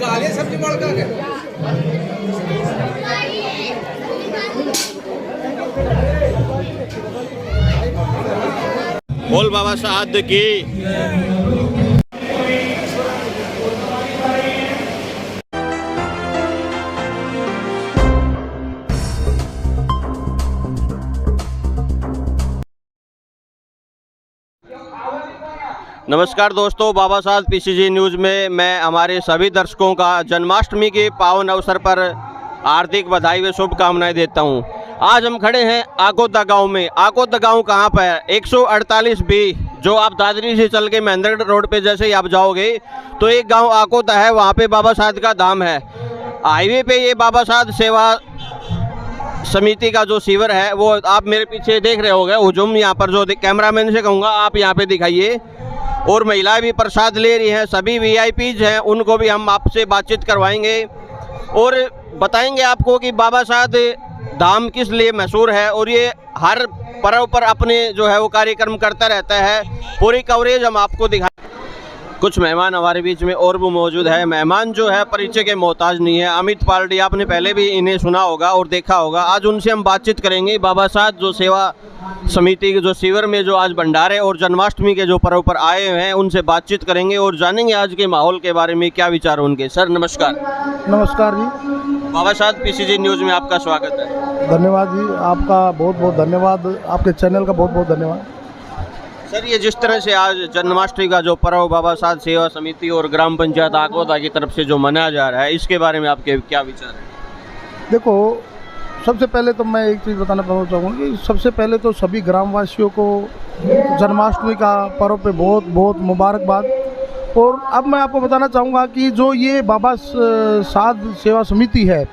सब्जी बड़का के बोल बाबा साहब की। नमस्कार दोस्तों, बाबा साहब पीसीजी न्यूज़ में मैं हमारे सभी दर्शकों का जन्माष्टमी के पावन अवसर पर हार्दिक बधाई व शुभकामनाएं देता हूं। आज हम खड़े हैं आकोता गांव में। आकोता गांव कहां पर है? 148 बी, जो आप दादरी से चल के महेंद्रगढ़ रोड पे जैसे ही आप जाओगे तो एक गांव आकोता है, वहां पे बाबा साहब का धाम है। हाईवे पे ये बाबा साहब सेवा समिति का जो शिविर है वो आप मेरे पीछे देख रहे होगे। हुजूम यहाँ पर जो कैमरामैन से कहूँगा आप यहाँ पे दिखाइए। और महिलाएं भी प्रसाद ले रही हैं, सभी वीआईपीज हैं, उनको भी हम आपसे बातचीत करवाएंगे और बताएंगे आपको कि बाबा साहब धाम किस लिए मशहूर है और ये हर पर्व पर अपने जो है वो कार्यक्रम करता रहता है। पूरी कवरेज हम आपको दिखा। कुछ मेहमान हमारे बीच में और भी मौजूद है। मेहमान जो है परिचय के मोहताज नहीं है। अमित पालड़ी, आपने पहले भी इन्हें सुना होगा और देखा होगा। आज उनसे हम बातचीत करेंगे। बाबा साहब जो सेवा समिति के जो शिविर में जो आज भंडारे और जन्माष्टमी के जो पर्व पर आए हुए हैं उनसे बातचीत करेंगे और जानेंगे आज के माहौल के बारे में क्या विचार उनके। सर नमस्कार। नमस्कार जी। बाबा साहब पीसीजी न्यूज़ में आपका स्वागत है। धन्यवाद जी, आपका बहुत बहुत धन्यवाद, आपके चैनल का बहुत बहुत धन्यवाद। सर ये जिस तरह से आज जन्माष्टमी का जो पर्व बाबा साहब सेवा समिति और ग्राम पंचायत आकोता की तरफ से जो मनाया जा रहा है, इसके बारे में आपके क्या विचार हैं? देखो, सबसे पहले तो मैं एक चीज़ बताना चाहूँगा कि सबसे पहले तो सभी ग्रामवासियों को जन्माष्टमी का पर्व पे बहुत बहुत मुबारकबाद। और अब मैं आपको बताना चाहूँगा कि जो ये बाबा साहब सेवा समिति है,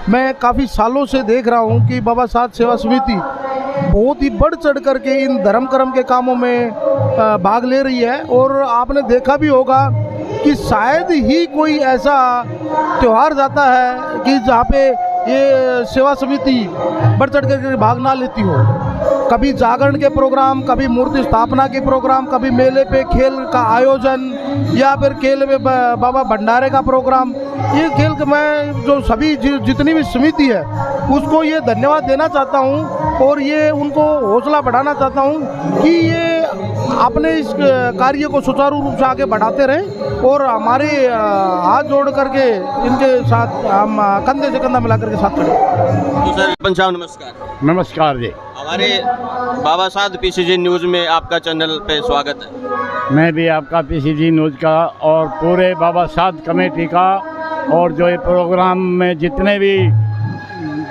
मैं काफ़ी सालों से देख रहा हूँ कि बाबा साहब सेवा समिति बहुत ही बढ़ चढ़ करके इन धर्म कर्म के कामों में भाग ले रही है। और आपने देखा भी होगा कि शायद ही कोई ऐसा त्यौहार जाता है कि जहाँ पे ये सेवा समिति बढ़ चढ़ करके भाग ना लेती हो। कभी जागरण के प्रोग्राम, कभी मूर्ति स्थापना के प्रोग्राम, कभी मेले पे खेल का आयोजन या फिर खेल में बाबा भंडारे का प्रोग्राम। ये खेल के मैं जो सभी जितनी भी समिति है उसको ये धन्यवाद देना चाहता हूँ और ये उनको हौसला बढ़ाना चाहता हूँ कि ये अपने इस कार्य को सुचारू रूप से आगे बढ़ाते रहें और हमारे हाथ जोड़ करके इनके साथ हम कंधे से कंधा मिला करके साथ खड़े। तो सर पंचाब नमस्कार। नमस्कार जी। हमारे बाबा साहब पीसीजी न्यूज़ में आपका चैनल पे स्वागत है। मैं भी आपका पीसीजी न्यूज़ का और पूरे बाबा साहब कमेटी का और जो ये प्रोग्राम में जितने भी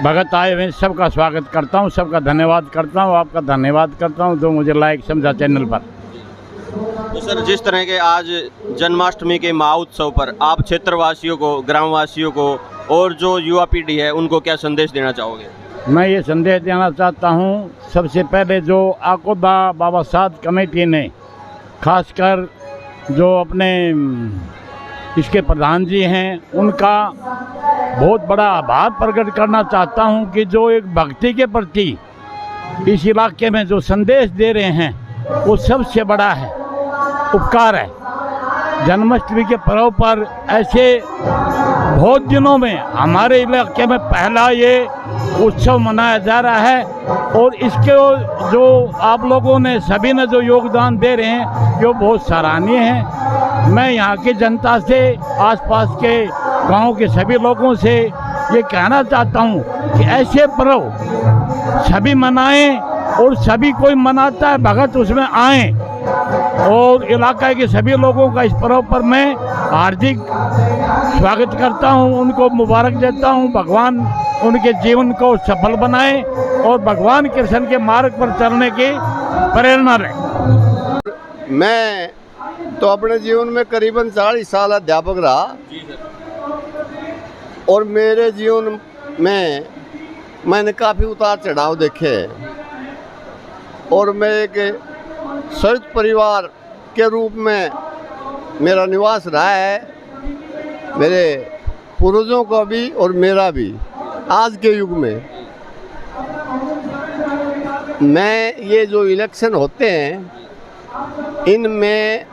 भगत आए हुए सबका स्वागत करता हूँ, सबका धन्यवाद करता हूँ, आपका धन्यवाद करता हूँ जो मुझे लाइक समझा चैनल पर। तो सर जिस तरह के आज जन्माष्टमी के महोत्सव पर आप क्षेत्रवासियों को, ग्रामवासियों को और जो युवा पीढ़ी है उनको क्या संदेश देना चाहोगे? मैं ये संदेश देना चाहता हूँ, सबसे पहले जो आकोता बाबा साहब कमेटी ने खासकर जो अपने इसके प्रधान जी हैं उनका बहुत बड़ा आभार प्रकट करना चाहता हूं कि जो एक भक्ति के प्रति इस इलाके में जो संदेश दे रहे हैं वो सबसे बड़ा है, उपकार है। जन्माष्टमी के पर्व पर ऐसे बहुत दिनों में हमारे इलाके में पहला ये उत्सव मनाया जा रहा है और इसके जो आप लोगों ने सभी ने जो योगदान दे रहे हैं ये बहुत सराहनीय है। मैं यहाँ की जनता से, आसपास के गांव के सभी लोगों से ये कहना चाहता हूँ कि ऐसे पर्व सभी मनाएं और सभी कोई मनाता है भगत उसमें आएं और इलाका के सभी लोगों का इस पर्व पर मैं हार्दिक स्वागत करता हूं, उनको मुबारक देता हूं। भगवान उनके जीवन को सफल बनाए और भगवान कृष्ण के मार्ग पर चलने की प्रेरणा रहे। मैं तो अपने जीवन में करीबन 40 साल अध्यापक रहा और मेरे जीवन में मैंने काफ़ी उतार चढ़ाव देखे और मैं एक संयुक्त परिवार के रूप में मेरा निवास रहा है, मेरे पूर्वजों का भी और मेरा भी। आज के युग में मैं ये जो इलेक्शन होते हैं इनमें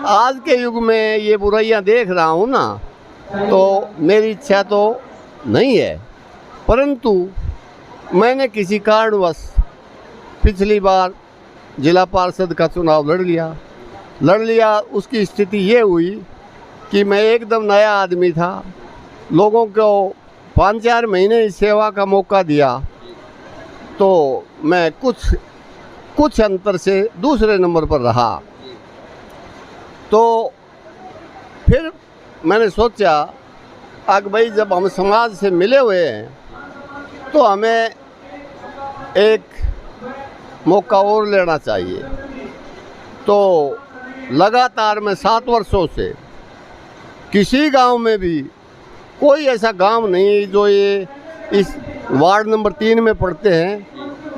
आज के युग में ये बुराइयां देख रहा हूँ ना, तो मेरी इच्छा तो नहीं है, परंतु मैंने किसी कारणवश पिछली बार जिला पार्षद का चुनाव लड़ लिया। उसकी स्थिति ये हुई कि मैं एकदम नया आदमी था, लोगों को 5-4 महीने की सेवा का मौका दिया, तो मैं कुछ अंतर से दूसरे नंबर पर रहा। तो फिर मैंने सोचा कि भाई जब हम समाज से मिले हुए हैं तो हमें एक मौका और लेना चाहिए। तो लगातार मैं 7 वर्षों से किसी गांव में भी, कोई ऐसा गांव नहीं जो ये इस वार्ड नंबर 3 में पड़ते हैं,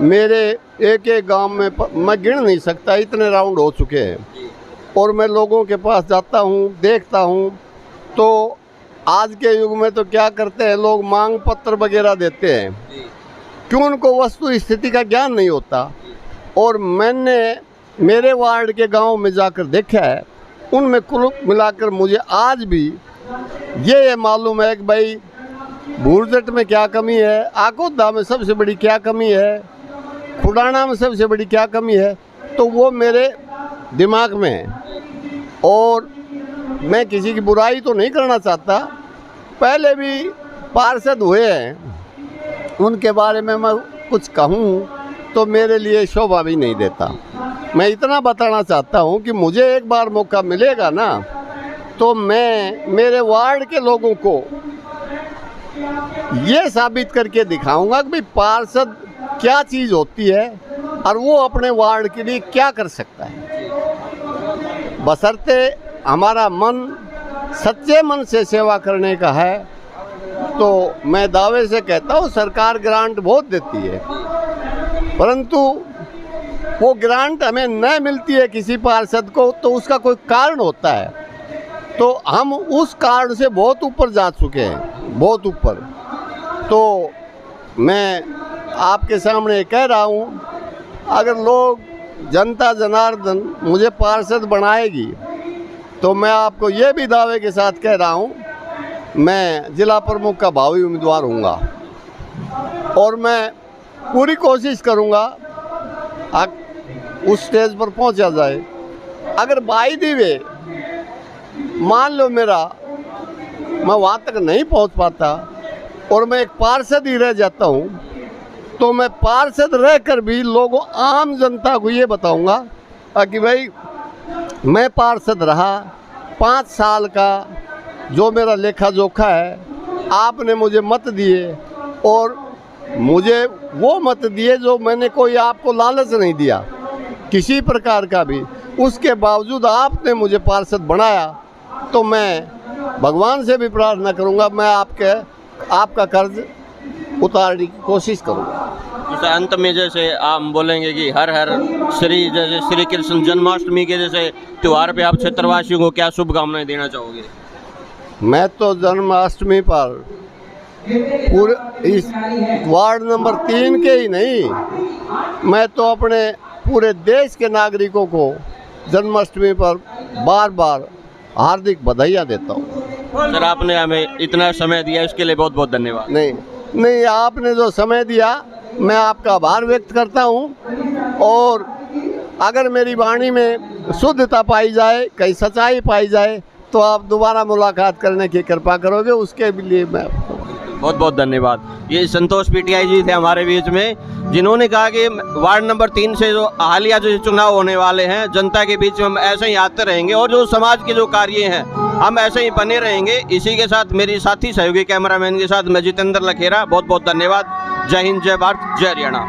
मेरे एक गांव में मैं गिन नहीं सकता, इतने राउंड हो चुके हैं। और मैं लोगों के पास जाता हूँ, देखता हूँ, तो आज के युग में तो क्या करते हैं लोग, मांग पत्र वगैरह देते हैं, क्यों उनको वस्तु स्थिति का ज्ञान नहीं होता। और मैंने मेरे वार्ड के गांव में जाकर देखा है, उनमें कुल मिलाकर मुझे आज भी ये मालूम है कि भाई भूरजट में क्या कमी है, आकोदा में सबसे बड़ी क्या कमी है, खुडाना में सबसे बड़ी क्या कमी है, तो वो मेरे दिमाग में है। और मैं किसी की बुराई तो नहीं करना चाहता, पहले भी पार्षद हुए हैं, उनके बारे में मैं कुछ कहूँ तो मेरे लिए शोभा भी नहीं देता। मैं इतना बताना चाहता हूँ कि मुझे एक बार मौका मिलेगा ना, तो मैं मेरे वार्ड के लोगों को ये साबित करके दिखाऊंगा कि भाई पार्षद क्या चीज़ होती है और वो अपने वार्ड के लिए क्या कर सकता है। बशर्ते हमारा मन सच्चे मन से सेवा करने का है, तो मैं दावे से कहता हूँ सरकार ग्रांट बहुत देती है, परंतु वो ग्रांट हमें न मिलती है किसी पार्षद को, तो उसका कोई कारण होता है। तो हम उस कारण से बहुत ऊपर जा चुके हैं, बहुत ऊपर। तो मैं आपके सामने कह रहा हूँ, अगर लोग जनता जनार्दन मुझे पार्षद बनाएगी, तो मैं आपको ये भी दावे के साथ कह रहा हूँ, मैं जिला प्रमुख का भावी उम्मीदवार हूँगा। और मैं पूरी कोशिश करूँगा उस स्टेज पर पहुँचा जाए। अगर बाई दी वे मान लो मैं वहाँ तक नहीं पहुँच पाता और मैं एक पार्षद ही रह जाता हूँ, तो मैं पार्षद रहकर भी लोगों, आम जनता को ये बताऊँगा कि भाई मैं पार्षद रहा 5 साल का, जो मेरा लेखा जोखा है, आपने मुझे मत दिए, और मुझे वो मत दिए जो मैंने कोई आपको लालच नहीं दिया किसी प्रकार का भी, उसके बावजूद आपने मुझे पार्षद बनाया। तो मैं भगवान से भी प्रार्थना करूंगा, मैं आपका कर्ज उतारने की कोशिश करूंगा। जैसे अंत में जैसे आप बोलेंगे कि हर हर श्री, जैसे श्री कृष्ण जन्माष्टमी के जैसे त्यौहार पे आप क्षेत्रवासियों को क्या शुभकामनाएं देना चाहोगे? मैं तो जन्माष्टमी पर पूरे इस वार्ड नंबर 3 के ही नहीं, मैं तो अपने पूरे देश के नागरिकों को जन्माष्टमी पर बार बार हार्दिक बधाइयाँ देता हूँ। सर, आपने हमें इतना समय दिया, इसके लिए बहुत बहुत धन्यवाद। नहीं, आपने जो समय दिया, मैं आपका आभार व्यक्त करता हूँ। और अगर मेरी वाणी में शुद्धता पाई जाए, कहीं सच्चाई पाई जाए, तो आप दोबारा मुलाकात करने की कृपा करोगे, उसके लिए मैं बहुत बहुत धन्यवाद। ये संतोष पीटीआई जी थे हमारे बीच में, जिन्होंने कहा कि वार्ड नंबर 3 से जो हालिया जो चुनाव होने वाले हैं, जनता के बीच में हम ऐसे ही आते रहेंगे और जो समाज के जो कार्य हैं हम ऐसे ही बने रहेंगे। इसी के साथ मेरी साथी सहयोगी कैमरामैन के साथ मैं जितेंद्र लखेरा, बहुत बहुत धन्यवाद। जय हिंद, जय भारत, जय हरियाणा।